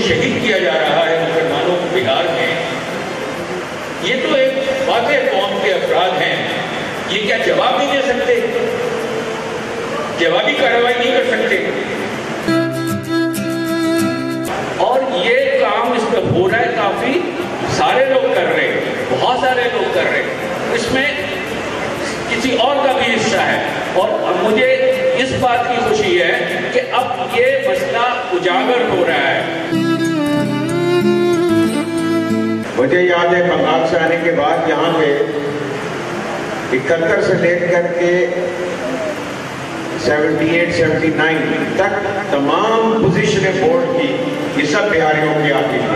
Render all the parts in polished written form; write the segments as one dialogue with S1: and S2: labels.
S1: शहीद किया जा रहा है मुसलमानों को बिहार में, ये तो एक वाक़ई कौम के अफराद हैं, ये क्या जवाब नहीं दे सकते? जवाबी कार्रवाई नहीं कर सकते? और ये काम इस पर हो रहा है, काफी सारे लोग कर रहे हैं, बहुत सारे लोग कर रहे हैं, इसमें किसी और का भी हिस्सा है। और मुझे इस बात की खुशी है कि अब ये मसला उजागर हो रहा है।
S2: मुझे याद है बंगाल से आने के बाद यहाँ पे 71 से लेकर के 78-79 तक तमाम पोजीशनें बोर्ड की ये सब बिहारियों की आती थी।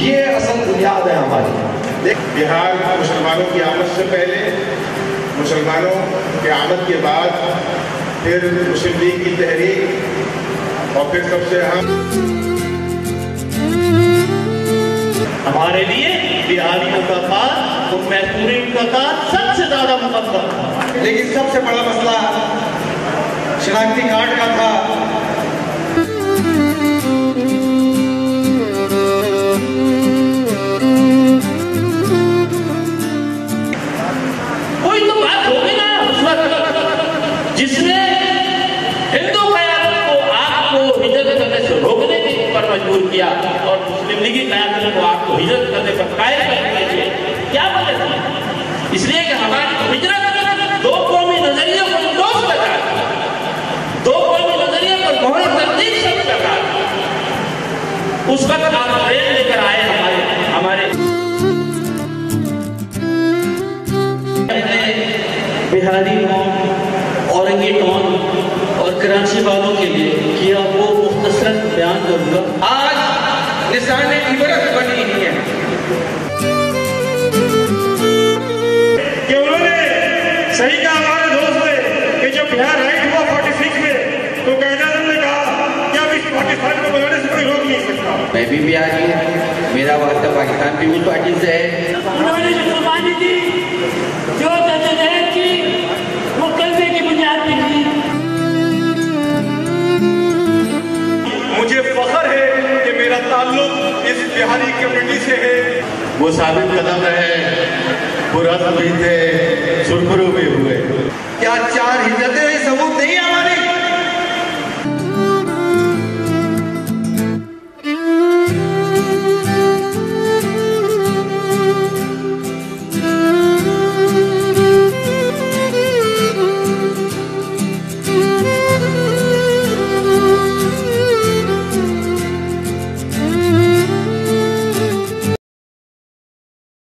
S3: ये असल बुनियाद है हमारी।
S2: बिहार मुसलमानों की आमद से पहले, मुसलमानों की आमद के बाद, फिर मुस्लिम लीग की तहरीक और फिर सबसे अहम
S3: हमारे लिए बिहारियों का काज और महसूरीन का काज सबसे ज्यादा मुकद्दम था।
S4: लेकिन सबसे बड़ा मसला शनाख्ती कार्ड का था।
S1: कोई तो बात होगी ना उस वक्त जिसने हिंदू कयादत को आपको हिजरत करने से रोकने पर मजबूर किया और मुस्लिम लीग कयादत को आपको हिजरत करने पर कायल करने के लिए क्या वजह थी? इसलिए कि हमारी हिजरत दो कौमी नजरियों को दोस्त कर रहा था, दो कौमी नजरिए पर बहुत तकलीफ सब कर रहा था। उस वक्त आप ट्रेन लेकर आए हमारे बिहारी औरंगी टोन और कराची वालों के लिए किया वो मुख्तसरन बयान करूंगा। आज निशान इबरत बनी हुई है
S5: कि उन्होंने सही कहा हमारे दोस्त ने कि जब बिहार राइट हुआ 46 में तो कायनात ने कहा कि अब इस पाकिस्तान को बनाने से कोई रोक नहीं सकता।
S6: मैं भी बिहारी है, मेरा वास्ता पाकिस्तान पीपुल्स पार्टी से है।
S7: उन्होंने जो कुर्बानी दी, जो जद्दोजहद की, वो कलमे की बुनियाद पे की।
S5: मुझे फख्र है कि मेरा ताल्लुक इस बिहारी कम्युनिटी से है।
S2: वो साबित कदम रहे, पुरस्कार भी थे, सुरखुर